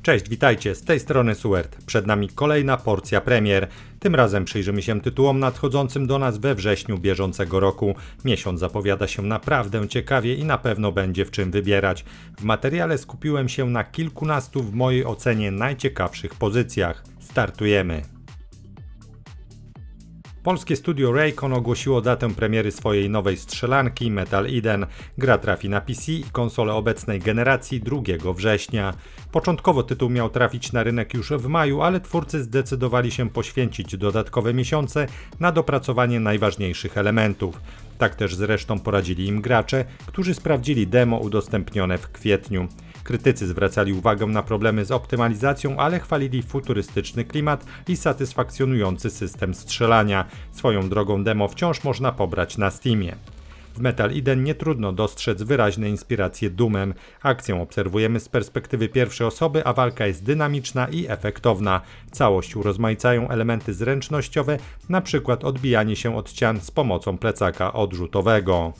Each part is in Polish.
Cześć, witajcie, z tej strony Suert. Przed nami kolejna porcja premier. Tym razem przyjrzymy się tytułom nadchodzącym do nas we wrześniu bieżącego roku. Miesiąc zapowiada się naprawdę ciekawie i na pewno będzie w czym wybierać. W materiale skupiłem się na kilkunastu w mojej ocenie najciekawszych pozycjach. Startujemy! Polskie studio Raycon ogłosiło datę premiery swojej nowej strzelanki Metal Eden. Gra trafi na PC i konsole obecnej generacji 2 września. Początkowo tytuł miał trafić na rynek już w maju, ale twórcy zdecydowali się poświęcić dodatkowe miesiące na dopracowanie najważniejszych elementów. Tak też zresztą poradzili im gracze, którzy sprawdzili demo udostępnione w kwietniu. Krytycy zwracali uwagę na problemy z optymalizacją, ale chwalili futurystyczny klimat i satysfakcjonujący system strzelania. Swoją drogą demo wciąż można pobrać na Steamie. W Metal Eden nie trudno dostrzec wyraźne inspiracje Doomem. Akcję obserwujemy z perspektywy pierwszej osoby, a walka jest dynamiczna i efektowna. Całość urozmaicają elementy zręcznościowe, np. odbijanie się od ścian z pomocą plecaka odrzutowego.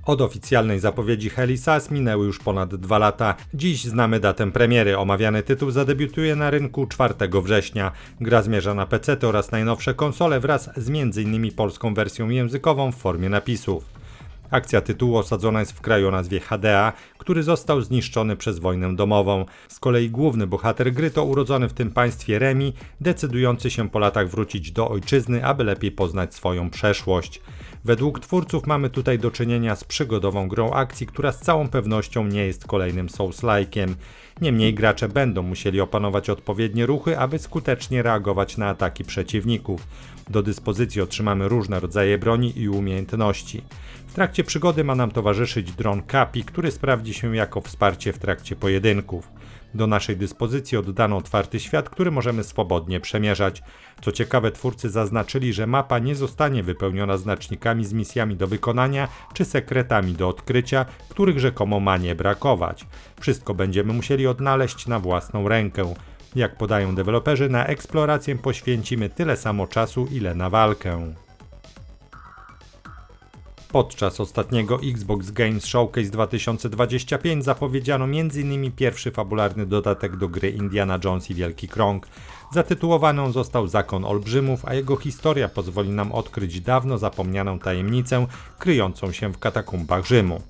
Od oficjalnej zapowiedzi Heli SAS minęły już ponad 2 lata. Dziś znamy datę premiery. Omawiany tytuł zadebiutuje na rynku 4 września. Gra zmierza na PC oraz najnowsze konsole wraz z m.in. polską wersją językową w formie napisów. Akcja tytułu osadzona jest w kraju o nazwie Hadea, który został zniszczony przez wojnę domową. Z kolei główny bohater gry to urodzony w tym państwie Remi, decydujący się po latach wrócić do ojczyzny, aby lepiej poznać swoją przeszłość. Według twórców mamy tutaj do czynienia z przygodową grą akcji, która z całą pewnością nie jest kolejnym Souls-like'iem. Niemniej gracze będą musieli opanować odpowiednie ruchy, aby skutecznie reagować na ataki przeciwników. Do dyspozycji otrzymamy różne rodzaje broni i umiejętności. W trakcie przygody ma nam towarzyszyć dron Kapi, który sprawdzi się jako wsparcie w trakcie pojedynków. Do naszej dyspozycji oddano otwarty świat, który możemy swobodnie przemierzać. Co ciekawe, twórcy zaznaczyli, że mapa nie zostanie wypełniona znacznikami z misjami do wykonania czy sekretami do odkrycia, których rzekomo ma nie brakować. Wszystko będziemy musieli odnaleźć na własną rękę. Jak podają deweloperzy, na eksplorację poświęcimy tyle samo czasu, ile na walkę. Podczas ostatniego Xbox Games Showcase 2025 zapowiedziano m.in. pierwszy fabularny dodatek do gry Indiana Jones i Wielki Krąg. Zatytułowany on został Zakon Olbrzymów, a jego historia pozwoli nam odkryć dawno zapomnianą tajemnicę kryjącą się w katakumbach Rzymu.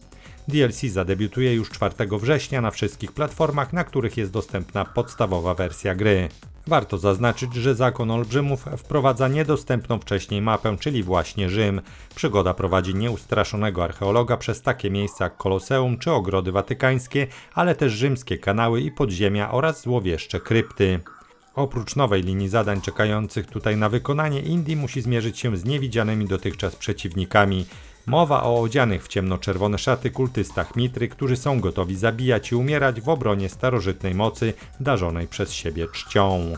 DLC zadebiutuje już 4 września na wszystkich platformach, na których jest dostępna podstawowa wersja gry. Warto zaznaczyć, że Zakon Olbrzymów wprowadza niedostępną wcześniej mapę, czyli właśnie Rzym. Przygoda prowadzi nieustraszonego archeologa przez takie miejsca jak Koloseum czy Ogrody Watykańskie, ale też rzymskie kanały i podziemia oraz złowieszcze krypty. Oprócz nowej linii zadań czekających tutaj na wykonanie, Indy musi zmierzyć się z niewidzianymi dotychczas przeciwnikami. Mowa o odzianych w ciemnoczerwone szaty kultystach Mitry, którzy są gotowi zabijać i umierać w obronie starożytnej mocy darzonej przez siebie czcią.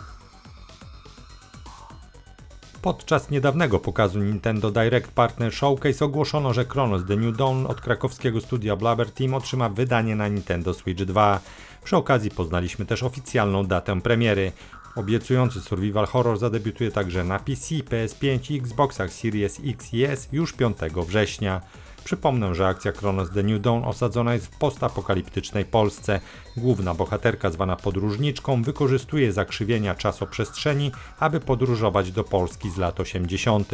Podczas niedawnego pokazu Nintendo Direct Partner Showcase ogłoszono, że Chronos The New Dawn od krakowskiego studia Blubber Team otrzyma wydanie na Nintendo Switch 2. Przy okazji poznaliśmy też oficjalną datę premiery. Obiecujący survival horror zadebiutuje także na PC, PS5 i Xboxach Series X i S już 5 września. Przypomnę, że akcja Chronos The New Dawn osadzona jest w postapokaliptycznej Polsce. Główna bohaterka zwana podróżniczką wykorzystuje zakrzywienia czasoprzestrzeni, aby podróżować do Polski z lat 80.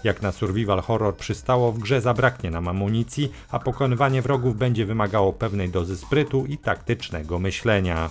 Jak na survival horror przystało, w grze zabraknie nam amunicji, a pokonywanie wrogów będzie wymagało pewnej dozy sprytu i taktycznego myślenia.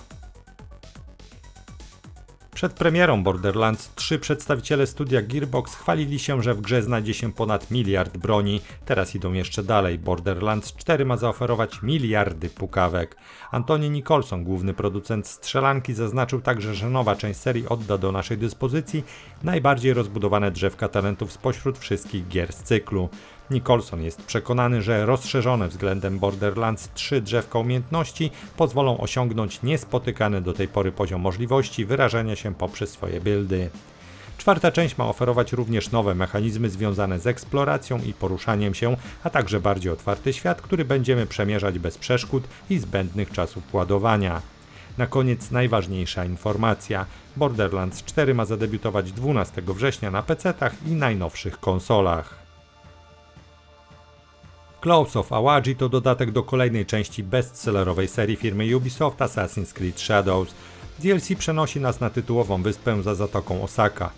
Przed premierą Borderlands 3 przedstawiciele studia Gearbox chwalili się, że w grze znajdzie się ponad 1 miliard broni. Teraz idą jeszcze dalej. Borderlands 4 ma zaoferować miliardy pukawek. Anthony Nicholson, główny producent strzelanki, zaznaczył także, że nowa część serii odda do naszej dyspozycji najbardziej rozbudowane drzewka talentów spośród wszystkich gier z cyklu. Nicholson jest przekonany, że rozszerzone względem Borderlands 3 drzewka umiejętności pozwolą osiągnąć niespotykany do tej pory poziom możliwości wyrażania się poprzez swoje buildy. 4. część ma oferować również nowe mechanizmy związane z eksploracją i poruszaniem się, a także bardziej otwarty świat, który będziemy przemierzać bez przeszkód i zbędnych czasów ładowania. Na koniec najważniejsza informacja. Borderlands 4 ma zadebiutować 12 września na PC-tach i najnowszych konsolach. Claws of Awaji to dodatek do kolejnej części bestsellerowej serii firmy Ubisoft Assassin's Creed Shadows. DLC przenosi nas na tytułową wyspę za Zatoką Osaka.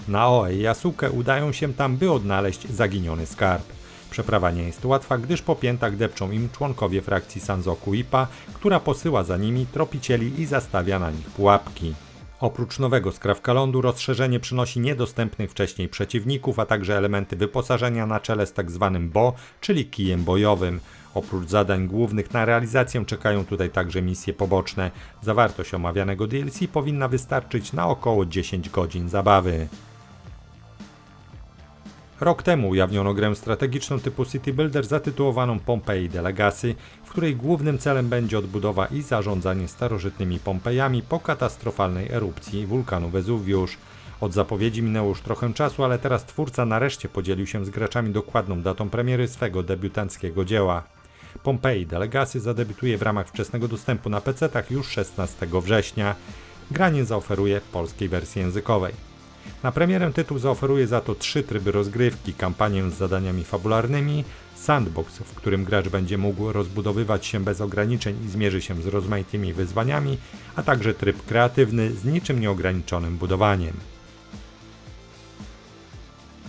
Naoe i Yasuke udają się tam, by odnaleźć zaginiony skarb. Przeprawa nie jest łatwa, gdyż po piętach depczą im członkowie frakcji Sanzoku Ippa, która posyła za nimi tropicieli i zastawia na nich pułapki. Oprócz nowego skrawka lądu rozszerzenie przynosi niedostępnych wcześniej przeciwników, a także elementy wyposażenia na czele z tzw. BO, czyli kijem bojowym. Oprócz zadań głównych na realizację czekają tutaj także misje poboczne. Zawartość omawianego DLC powinna wystarczyć na około 10 godzin zabawy. Rok temu ujawniono grę strategiczną typu City Builder zatytułowaną Pompeii The Legacy, w której głównym celem będzie odbudowa i zarządzanie starożytnymi Pompejami po katastrofalnej erupcji wulkanu Wezuwiusz. Od zapowiedzi minęło już trochę czasu, ale teraz twórca nareszcie podzielił się z graczami dokładną datą premiery swego debiutanckiego dzieła. Pompeii The Legacy zadebiutuje w ramach wczesnego dostępu na PC-tach już 16 września. Gra nie zaoferuje polskiej wersji językowej. Na premierę tytuł zaoferuje za to 3 tryby rozgrywki, kampanię z zadaniami fabularnymi, sandbox, w którym gracz będzie mógł rozbudowywać się bez ograniczeń i zmierzy się z rozmaitymi wyzwaniami, a także tryb kreatywny z niczym nieograniczonym budowaniem.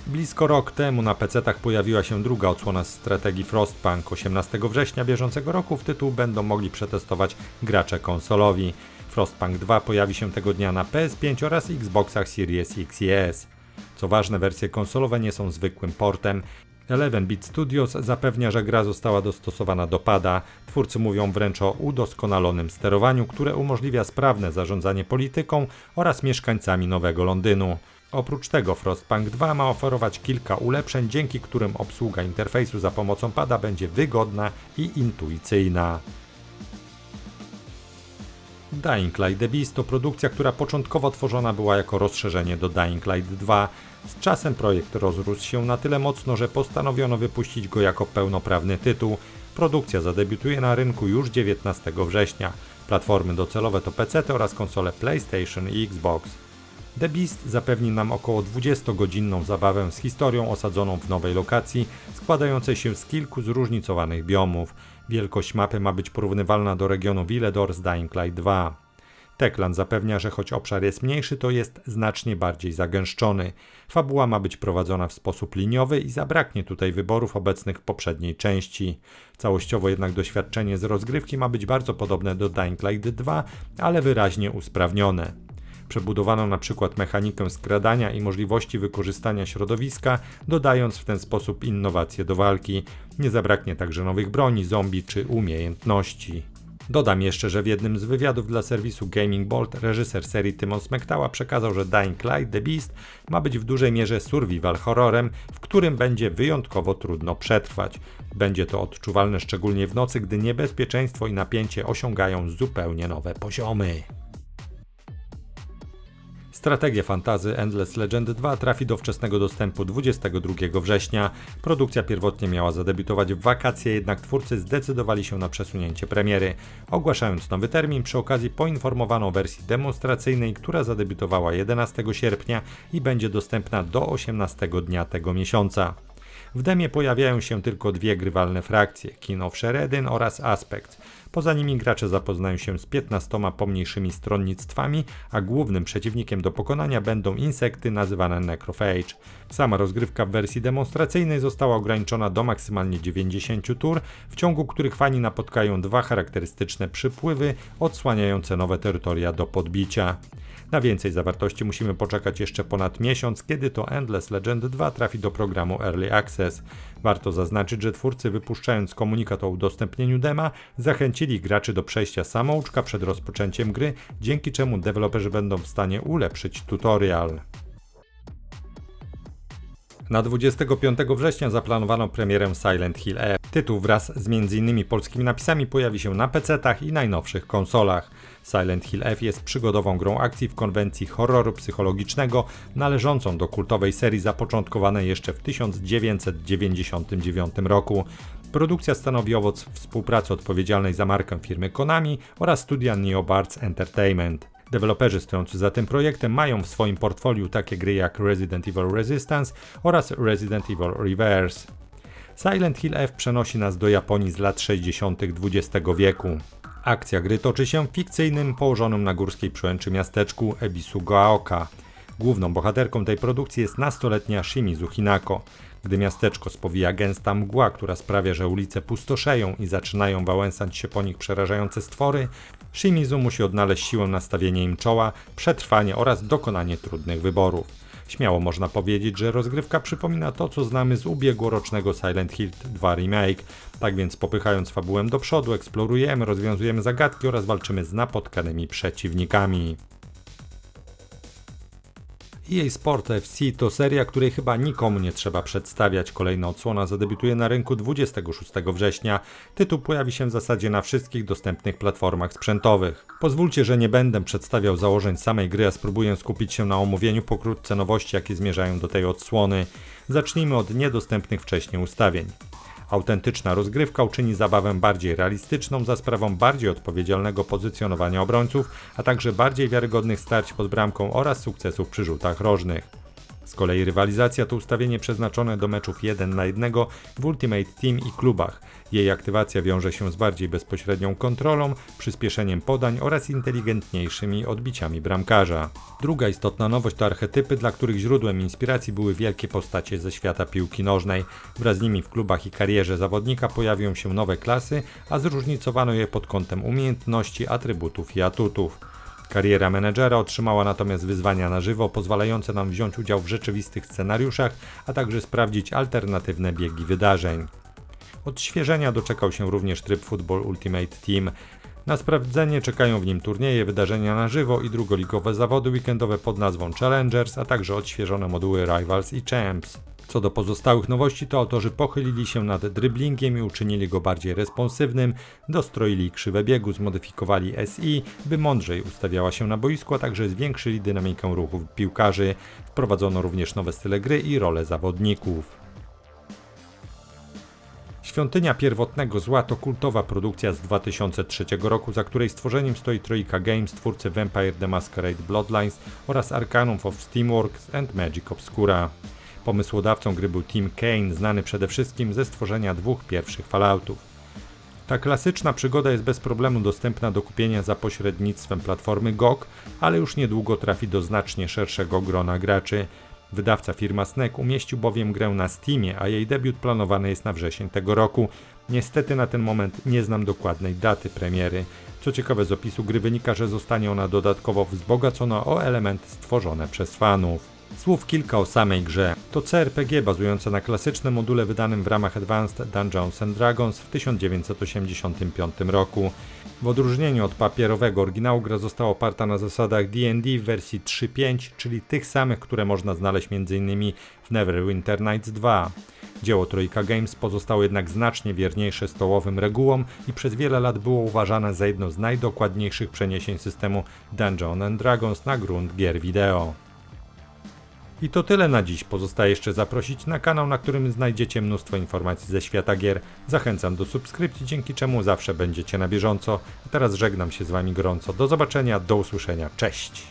Blisko rok temu na PC-tach pojawiła się druga odsłona strategii Frostpunk. 18 września bieżącego roku w tytuł będą mogli przetestować gracze konsolowi. Frostpunk 2 pojawi się tego dnia na PS5 oraz Xboxach Series X i S. Co ważne, wersje konsolowe nie są zwykłym portem. 11-bit Studios zapewnia, że gra została dostosowana do pada. Twórcy mówią wręcz o udoskonalonym sterowaniu, które umożliwia sprawne zarządzanie polityką oraz mieszkańcami Nowego Londynu. Oprócz tego Frostpunk 2 ma oferować kilka ulepszeń, dzięki którym obsługa interfejsu za pomocą pada będzie wygodna i intuicyjna. Dying Light The Beast to produkcja, która początkowo tworzona była jako rozszerzenie do Dying Light 2. Z czasem projekt rozrósł się na tyle mocno, że postanowiono wypuścić go jako pełnoprawny tytuł. Produkcja zadebiutuje na rynku już 19 września. Platformy docelowe to PC oraz konsole PlayStation i Xbox. The Beast zapewni nam około 20-godzinną zabawę z historią osadzoną w nowej lokacji, składającej się z kilku zróżnicowanych biomów. Wielkość mapy ma być porównywalna do regionu Villedor z Dying Light 2. Techland zapewnia, że choć obszar jest mniejszy, to jest znacznie bardziej zagęszczony. Fabuła ma być prowadzona w sposób liniowy i zabraknie tutaj wyborów obecnych w poprzedniej części. Całościowo jednak doświadczenie z rozgrywki ma być bardzo podobne do Dying Light 2, ale wyraźnie usprawnione. Przebudowano na przykład mechanikę skradania i możliwości wykorzystania środowiska, dodając w ten sposób innowacje do walki. Nie zabraknie także nowych broni, zombie czy umiejętności. Dodam jeszcze, że w jednym z wywiadów dla serwisu Gaming Bolt reżyser serii Timon Smektała przekazał, że Dying Light The Beast ma być w dużej mierze survival horrorem, w którym będzie wyjątkowo trudno przetrwać. Będzie to odczuwalne szczególnie w nocy, gdy niebezpieczeństwo i napięcie osiągają zupełnie nowe poziomy. Strategia fantasy Endless Legend 2 trafi do wczesnego dostępu 22 września. Produkcja pierwotnie miała zadebiutować w wakacje, jednak twórcy zdecydowali się na przesunięcie premiery. Ogłaszając nowy termin, przy okazji poinformowano o wersji demonstracyjnej, która zadebiutowała 11 sierpnia i będzie dostępna do 18 dnia tego miesiąca. W demie pojawiają się tylko 2 grywalne frakcje, King of Sheredin oraz Aspect. Poza nimi gracze zapoznają się z 15 pomniejszymi stronnictwami, a głównym przeciwnikiem do pokonania będą insekty nazywane Necrophage. Sama rozgrywka w wersji demonstracyjnej została ograniczona do maksymalnie 90 tur, w ciągu których fani napotkają 2 charakterystyczne przypływy odsłaniające nowe terytoria do podbicia. Na więcej zawartości musimy poczekać jeszcze ponad miesiąc, kiedy to Endless Legend 2 trafi do programu Early Access. Warto zaznaczyć, że twórcy, wypuszczając komunikat o udostępnieniu dema, zachęcili graczy do przejścia samouczka przed rozpoczęciem gry, dzięki czemu deweloperzy będą w stanie ulepszyć tutorial. Na 25 września zaplanowano premierę Silent Hill F. Tytuł wraz z m.in. polskimi napisami pojawi się na PC-tach i najnowszych konsolach. Silent Hill F jest przygodową grą akcji w konwencji horroru psychologicznego należącą do kultowej serii zapoczątkowanej jeszcze w 1999 roku. Produkcja stanowi owoc współpracy odpowiedzialnej za markę firmy Konami oraz studia Neobards Entertainment. Deweloperzy stojący za tym projektem mają w swoim portfoliu takie gry jak Resident Evil Resistance oraz Resident Evil Reverse. Silent Hill F przenosi nas do Japonii z lat 60. XX wieku. Akcja gry toczy się w fikcyjnym, położonym na górskiej przełęczy miasteczku Ebisugaoka. Główną bohaterką tej produkcji jest nastoletnia Shimizu Hinako. Gdy miasteczko spowija gęsta mgła, która sprawia, że ulice pustoszeją i zaczynają wałęsać się po nich przerażające stwory, Shimizu musi odnaleźć siłę na stawienie im czoła, przetrwanie oraz dokonanie trudnych wyborów. Śmiało można powiedzieć, że rozgrywka przypomina to, co znamy z ubiegłorocznego Silent Hill 2 Remake. Tak więc popychając fabułę do przodu, eksplorujemy, rozwiązujemy zagadki oraz walczymy z napotkanymi przeciwnikami. EA Sport FC to seria, której chyba nikomu nie trzeba przedstawiać. Kolejna odsłona zadebiutuje na rynku 26 września. Tytuł pojawi się w zasadzie na wszystkich dostępnych platformach sprzętowych. Pozwólcie, że nie będę przedstawiał założeń samej gry, a spróbuję skupić się na omówieniu pokrótce nowości, jakie zmierzają do tej odsłony. Zacznijmy od niedostępnych wcześniej ustawień. Autentyczna rozgrywka uczyni zabawę bardziej realistyczną za sprawą bardziej odpowiedzialnego pozycjonowania obrońców, a także bardziej wiarygodnych starć pod bramką oraz sukcesów przy rzutach rożnych. Z kolei rywalizacja to ustawienie przeznaczone do meczów 1 na 1 w Ultimate Team i klubach. Jej aktywacja wiąże się z bardziej bezpośrednią kontrolą, przyspieszeniem podań oraz inteligentniejszymi odbiciami bramkarza. Druga istotna nowość to archetypy, dla których źródłem inspiracji były wielkie postacie ze świata piłki nożnej. Wraz z nimi w klubach i karierze zawodnika pojawią się nowe klasy, a zróżnicowano je pod kątem umiejętności, atrybutów i atutów. Kariera menedżera otrzymała natomiast wyzwania na żywo, pozwalające nam wziąć udział w rzeczywistych scenariuszach, a także sprawdzić alternatywne biegi wydarzeń. Odświeżenia doczekał się również tryb Football Ultimate Team. Na sprawdzenie czekają w nim turnieje, wydarzenia na żywo i drugoligowe zawody weekendowe pod nazwą Challengers, a także odświeżone moduły Rivals i Champs. Co do pozostałych nowości, to autorzy pochylili się nad dryblingiem i uczynili go bardziej responsywnym, dostroili krzywę biegu, zmodyfikowali SI, by mądrzej ustawiała się na boisku, a także zwiększyli dynamikę ruchów piłkarzy. Wprowadzono również nowe style gry i role zawodników. Świątynia Pierwotnego Zła to kultowa produkcja z 2003 roku, za której stworzeniem stoi Troika Games, twórcy Vampire the Masquerade Bloodlines oraz Arcanum of Steamworks and Magic Obscura. Pomysłodawcą gry był Tim Kaine, znany przede wszystkim ze stworzenia dwóch pierwszych Falloutów. Ta klasyczna przygoda jest bez problemu dostępna do kupienia za pośrednictwem platformy GOG, ale już niedługo trafi do znacznie szerszego grona graczy. Wydawca firma SNEC umieścił bowiem grę na Steamie, a jej debiut planowany jest na wrzesień tego roku. Niestety na ten moment nie znam dokładnej daty premiery. Co ciekawe, z opisu gry wynika, że zostanie ona dodatkowo wzbogacona o elementy stworzone przez fanów. Słów kilka o samej grze. To CRPG bazujące na klasycznym module wydanym w ramach Advanced Dungeons & Dragons w 1985 roku. W odróżnieniu od papierowego oryginału gra została oparta na zasadach D&D w wersji 3.5, czyli tych samych, które można znaleźć m.in. w Neverwinter Nights 2. Dzieło Troika Games pozostało jednak znacznie wierniejsze stołowym regułom i przez wiele lat było uważane za jedno z najdokładniejszych przeniesień systemu Dungeons & Dragons na grunt gier wideo. I to tyle na dziś. Pozostaje jeszcze zaprosić na kanał, na którym znajdziecie mnóstwo informacji ze świata gier. Zachęcam do subskrypcji, dzięki czemu zawsze będziecie na bieżąco. A teraz żegnam się z Wami gorąco. Do zobaczenia, do usłyszenia. Cześć!